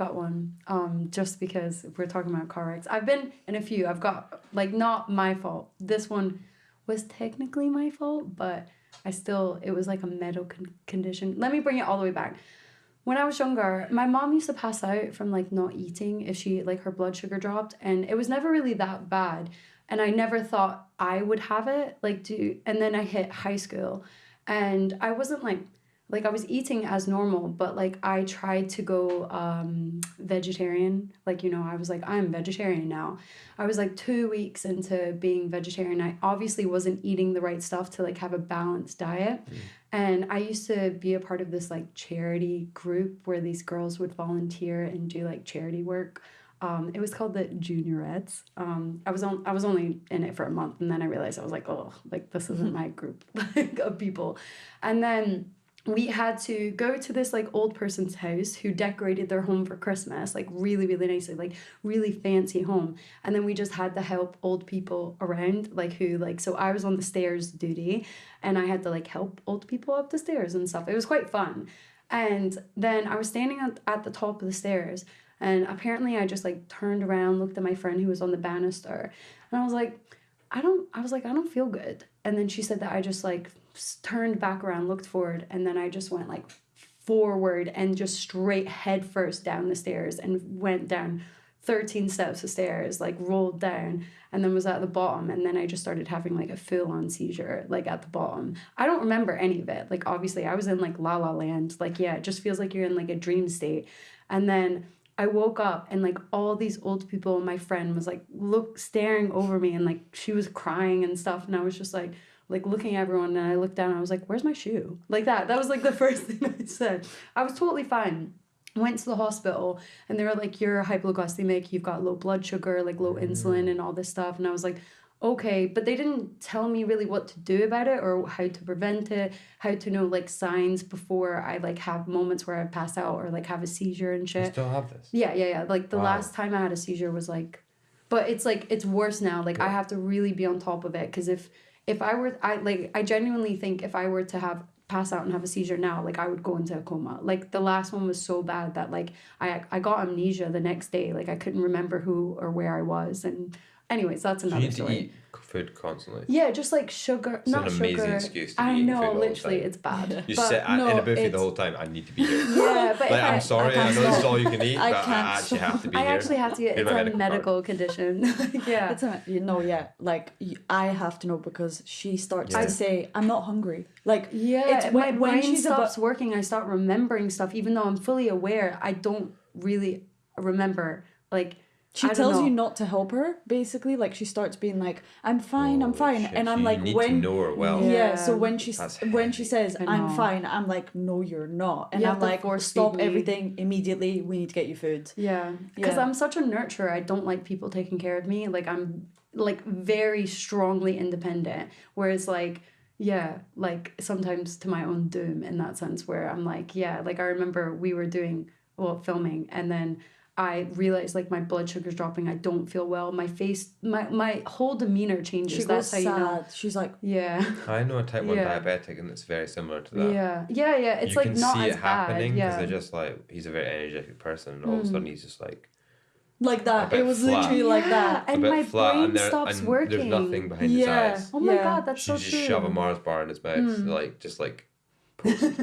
got one. Just because if we're talking about car wrecks, I've been in a few. I've got, like, not my fault. This one was technically my fault, but it was like a medical condition. Let me bring it all the way back. When I was younger, my mom used to pass out from, like, not eating if she, like, her blood sugar dropped, and it was never really that bad, and I never thought I would have it, and then I hit high school, and I wasn't, like, I was eating as normal, but, like, I tried to go vegetarian, like, I was like, I'm vegetarian now. I was, like, 2 weeks into being vegetarian. I obviously wasn't eating the right stuff to, like, have a balanced diet. And I used to be a part of this, like, charity group where these girls would volunteer and do, like, charity work. It was called the Juniorettes. I was only in it for a month, and then I realized I was like, oh, like, this isn't my group, like, of people. And then we had to go to this, like, old person's house who decorated their home for Christmas, like, really, really nicely, like, really fancy home. And then we just had to help old people around, like, so I was on the stairs duty, and I had to, like, help old people up the stairs and stuff. It was quite fun. And then I was standing at the top of the stairs, and apparently I just, like, turned around, looked at my friend who was on the banister, and I was like, I don't feel good. And then she said that I just, like, turned back around, looked forward, and then I just went, like, forward and just straight head first down the stairs and went down 13 steps of stairs, like, rolled down, and then was at the bottom, and then I just started having, like, a full-on seizure, like, at the bottom. I don't remember any of it. Like, obviously I was in, like, La La Land. Like, yeah, it just feels like you're in, like, a dream state. And then I woke up, and, like, all these old people, my friend was, like, staring over me, and, like, she was crying and stuff, and I was just, like, looking at everyone, and I looked down, and I was like, where's my shoe? Like that. That was, like, the first thing I said. I was totally fine. Went to the hospital, and they were like, you're hypoglycemic, you've got low blood sugar, like, low insulin and all this stuff. And I was like, okay, but they didn't tell me really what to do about it or how to prevent it, how to know, like, signs before I, like, have moments where I pass out or, like, have a seizure and shit. You still have this? Yeah. Like, the last time I had a seizure was, like, but it's, like, it's worse now. Like, I have to really be on top of it, because if I genuinely think if I were to pass out and have a seizure now, like, I would go into a coma. Like, the last one was so bad that, like, I got amnesia the next day. Like, I couldn't remember who or where I was. And anyways, that's another story. You need to eat food constantly. Yeah, just, like, sugar. It's not an sugar. amazing excuse to I eat know, food all the literally, time. it's bad. You but sit in a buffet the whole time. I need to be here. Yeah, but like, I'm sorry, I know this is all you can eat, but I actually have to be here. I actually have to. It's a medical condition. Yeah. Like, I have to know, because she starts to say, I'm not hungry. Like, yeah, it's when brain stops working, I start remembering stuff, even though I'm fully aware. I don't really remember, like. She tells you not to help her, basically. Like, she starts being like, I'm fine. Shit. And I'm you like, need to know her well. Yeah, so when she says, I'm fine, I'm like, no, you're not. And I'm like, stop everything immediately. We need to get you food. Yeah. Because I'm such a nurturer. I don't like people taking care of me. Like, I'm, like, very strongly independent. Whereas, like, yeah, like, sometimes to my own doom in that sense, where I'm like, yeah, like, I remember we were filming, and then I realized, like, my blood sugar's dropping. I don't feel well. My face, my whole demeanor changes. She That's goes how sad. you know. She's like, yeah. I know a type 1 diabetic, and it's very similar to that. Yeah. It's, like, not as bad. You can see it happening, because they're just like, he's a very energetic person, and all of a sudden he's just like that. It was flat. literally like that. And my brain stops working. There's nothing behind his eyes. Oh my God, that's so true. She just shove a Mars bar in his mouth, like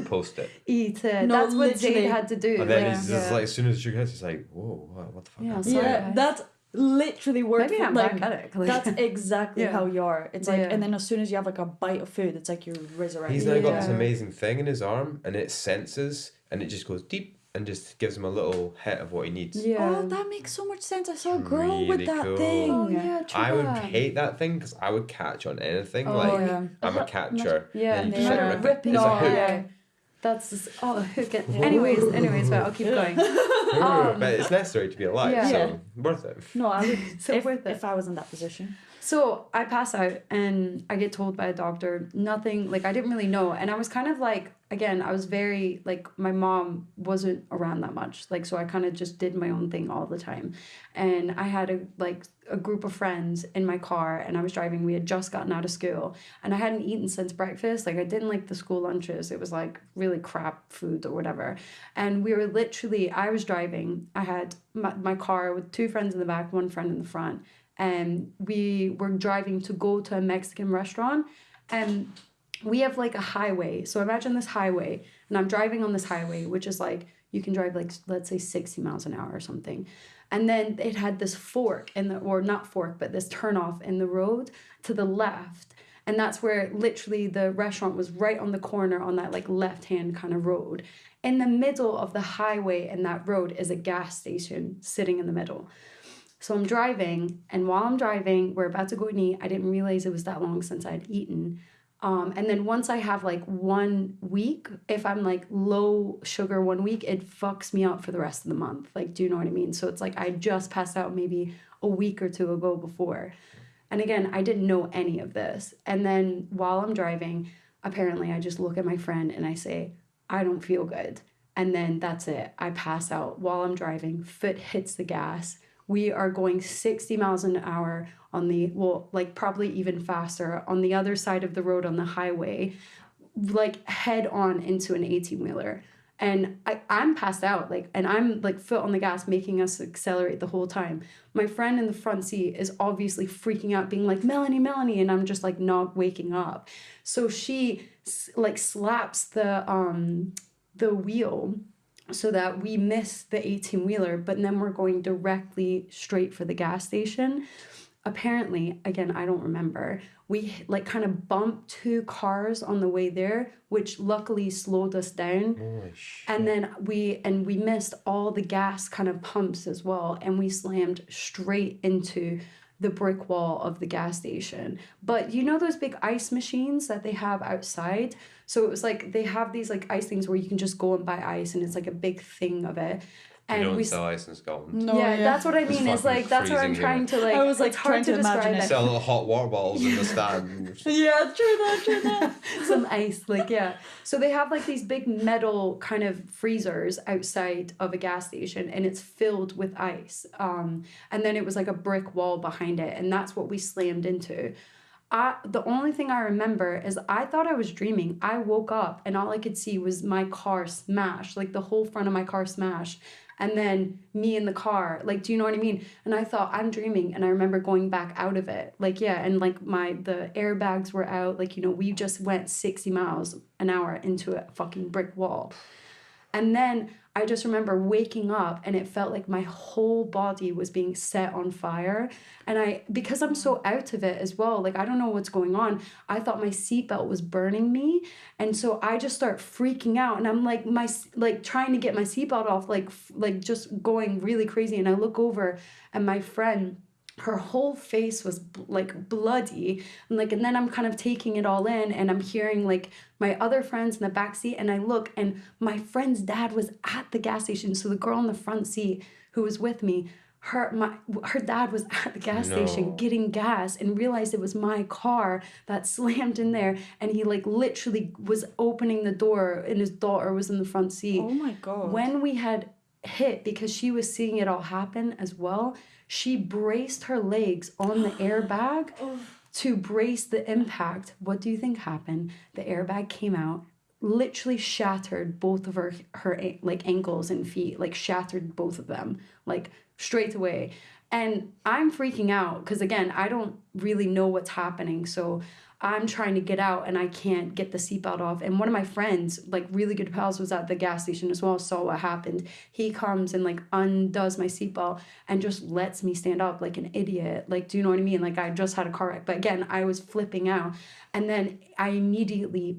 post it. Eat it. No, that's what Zayd had to do. And then he's just like, as soon as the sugar hits, he's like, whoa, what the fuck? Yeah, sorry, that's literally word. Maybe I'm diabetic. That's exactly how you are. It's like, and then as soon as you have, like, a bite of food, it's like you're resurrected. He's now got this amazing thing in his arm, and it senses, and it just goes deep, and just gives him a little hit of what he needs. Yeah. Oh, that makes so much sense. I saw a girl really with that cool. thing. Oh, yeah, I would hate that thing, because I would catch on anything. I'm a catcher. Yeah, and you just like rip it. It's a hook. Yeah. That's just, a hook. Anyways, but I'll keep going. But it's necessary to be alive, so worth it. No, I would. Worth it. If I was in that position. So I pass out, and I get told by a doctor nothing. Like, I didn't really know, and I was kind of like, again, I was very, like, my mom wasn't around that much. Like, so I kind of just did my own thing all the time. And I had a group of friends in my car, and I was driving. We had just gotten out of school, and I hadn't eaten since breakfast. Like, I didn't like the school lunches. It was like really crap food or whatever. And we were literally, I was driving. I had my car with 2 friends in the back, 1 friend in the front. And we were driving to go to a Mexican restaurant. And we have like a highway. So imagine this highway, and I'm driving on this highway, which is like, you can drive like, let's say 60 miles an hour or something. And then it had this fork or not fork, but this turnoff in the road to the left. And that's where literally the restaurant was, right on the corner on that like left-hand kind of road. In the middle of the highway and that road is a gas station sitting in the middle. So I'm driving, and while I'm driving, we're about to go and eat. I didn't realize it was that long since I'd eaten. And then once I have like 1 week, if I'm like low sugar 1 week, it fucks me up for the rest of the month. Like, do you know what I mean? So it's like I just passed out maybe a week or 2 ago before. And again, I didn't know any of this. And then while I'm driving, apparently I just look at my friend and I say, I don't feel good. And then that's it. I pass out while I'm driving, foot hits the gas. We are going 60 miles an hour on the, well, like probably even faster on the other side of the road on the highway, like head on into an 18-wheeler. And I'm passed out, like, and I'm like foot on the gas, making us accelerate the whole time. My friend in the front seat is obviously freaking out, being like, Melanie, Melanie, and I'm just like not waking up. So she like slaps the wheel so that we miss the 18-wheeler, but then we're going directly straight for the gas station. Apparently, again, I don't remember, we like kind of bumped 2 cars on the way there, which luckily slowed us down. Holy shit. And then we missed all the gas kind of pumps as well, and we slammed straight into the brick wall of the gas station. But you know those big ice machines that they have outside? So it was like they have these like ice things where you can just go and buy ice, and it's like a big thing of it. And you don't sell ice in Scotland. No, yeah, that's what I mean. It's like, that's what I'm trying to like. I was like it's hard trying to describe imagine it. it. Sell little hot water bottles in the stand. Yeah, true that. Some ice, like, yeah. So they have like these big metal kind of freezers outside of a gas station, and it's filled with ice. And then it was like a brick wall behind it, and that's what we slammed into. The only thing I remember is I thought I was dreaming. I woke up and all I could see was my car smash, like the whole front of my car smash. And then me in the car, like, do you know what I mean? And I thought, I'm dreaming. And I remember going back out of it. Like, yeah, and like the airbags were out. Like, you know, we just went 60 miles an hour into a fucking brick wall. And then I just remember waking up, and it felt like my whole body was being set on fire. And because I'm so out of it as well, like, I don't know what's going on, I thought my seatbelt was burning me. And so I just start freaking out, and I'm like, trying to get my seatbelt off, like just going really crazy. And I look over, and my friend, her whole face was like bloody, and then I'm kind of taking it all in, and I'm hearing like my other friends in the back seat, and I look, and my friend's dad was at the gas station. So the girl in the front seat who was with me, her dad was at the gas station getting gas, and realized it was my car that slammed in there, and he like literally was opening the door, and his daughter was in the front seat. Oh my God. When we had hit, because she was seeing it all happen as well, she braced her legs on the airbag to brace the impact. What do you think happened? The airbag came out, literally shattered both of her like ankles and feet, like shattered both of them, like straight away. And I'm freaking out because, again, I don't really know what's happening. So I'm trying to get out, and I can't get the seatbelt off. And one of my friends, like really good pals, was at the gas station as well, saw what happened. He comes and like undoes my seatbelt and just lets me stand up like an idiot. Like, do you know what I mean? Like, I just had a car wreck. But again, I was flipping out. And then I immediately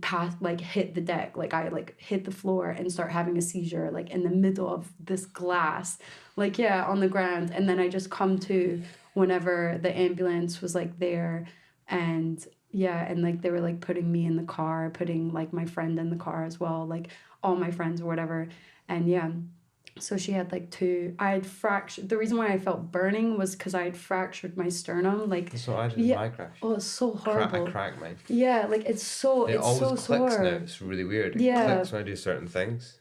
hit the deck. Like, I like hit the floor and start having a seizure, like in the middle of this glass, like, yeah, on the ground. And then I just come to whenever the ambulance was like there, and yeah, and like they were like putting me in the car, putting like my friend in the car as well, like all my friends or whatever. And yeah, So she had like I had fractured. The reason why I felt burning was because I had fractured my sternum. Like, that's what I did in my crash. Oh, it's so horrible. I cracked mine. Yeah, like it's so always clicks sore. now. It's really weird. It clicks when I do certain things.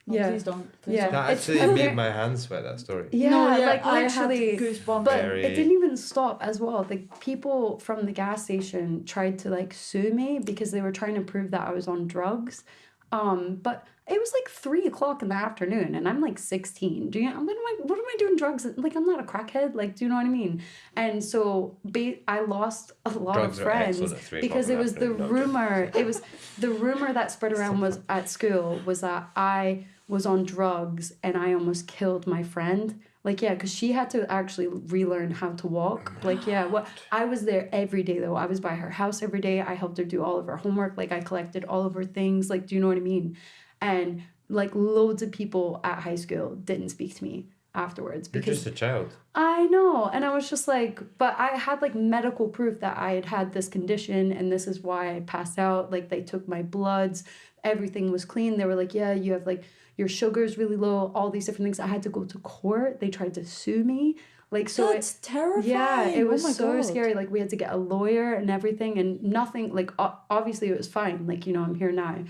No, please don't. That actually made my hands sweat, that story. Yeah, like I literally had goosebumps. But it didn't even stop as well. Like people from the gas station tried to like sue me because they were trying to prove that I was on drugs. But it was like 3:00 in the afternoon and I'm like 16. What am I doing drugs? Like I'm not a crackhead. Like, do you know what I mean? And so I lost a lot of friends because it was the rumor. It was the rumor that spread around was at school was that I was on drugs and I almost killed my friend. Like, yeah, because she had to actually relearn how to walk. Like, yeah, I was there every day, though. I was by her house every day. I helped her do all of her homework. Like, I collected all of her things. Like, do you know what I mean? And, like, loads of people at high school didn't speak to me afterwards. You're just a child. I know. And I was just like, but I had, like, medical proof that I had this condition and this is why I passed out. Like, they took my bloods. Everything was clean. They were like, yeah, you have, like, your sugar's really low, all these different things. I had to go to court. They tried to sue me. Like, so that's terrifying. Yeah, it was so scary. Like, we had to get a lawyer and everything and nothing, like, obviously it was fine. Like, you know, I'm here now.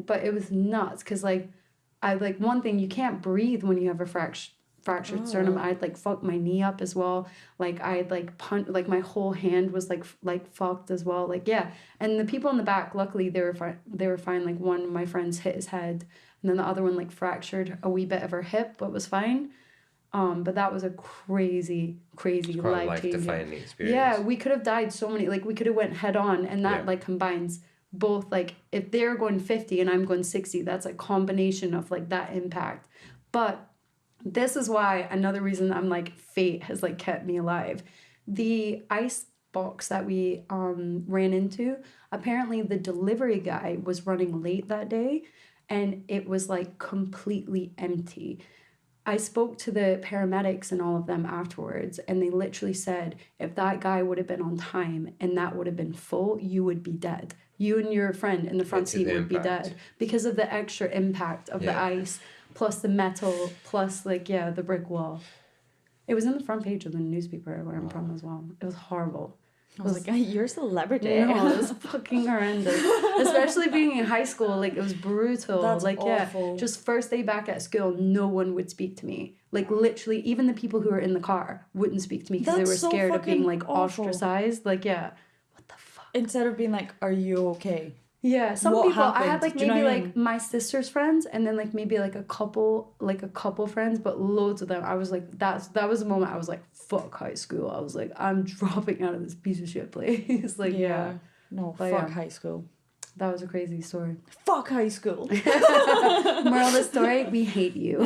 But it was nuts because, like, one thing, you can't breathe when you have a fractured sternum. I'd, like, fucked my knee up as well. Like, I'd, like, like, my whole hand was, like fucked as well. Like, yeah. And the people in the back, luckily, they were fine. Like, one of my friends hit his head. And then the other one, like, fractured a wee bit of her hip, but was fine. But that was a crazy life-defining experience. Yeah, we could have died so many. Like, we could have went head on, and that, like, combines both, like, if they're going 50 and I'm going 60, that's a combination of, like, that impact. But this is why, another reason I'm, like, fate has, like, kept me alive. The ice box that we ran into, apparently the delivery guy was running late that day, and it was like completely empty. I spoke to the paramedics and all of them afterwards, and they literally said, if that guy would have been on time and that would have been full, you would be dead. You and your friend in the front seat would be dead because of the extra impact of the ice, plus the metal, plus, like, yeah, the brick wall. It was in the front page of the newspaper where I'm from as well. It was horrible. I was like, you're a celebrity. No, it was fucking horrendous. Especially being in high school, like, it was brutal. That's like, awful. Yeah, just first day back at school, no one would speak to me. Like, literally, even the people who were in the car wouldn't speak to me because they were scared of being, like, ostracized. Like, yeah. What the fuck? Instead of being like, are you okay? Yeah, some people, I had, like, maybe, like, my sister's friends, and then, like, maybe, like, a couple friends, but loads of them, I was, like, that was the moment I was, like, fuck high school. I was, like, I'm dropping out of this piece of shit place. Like, yeah. No, but fuck high school. That was a crazy story. Fuck high school. Moral of the story, we hate you.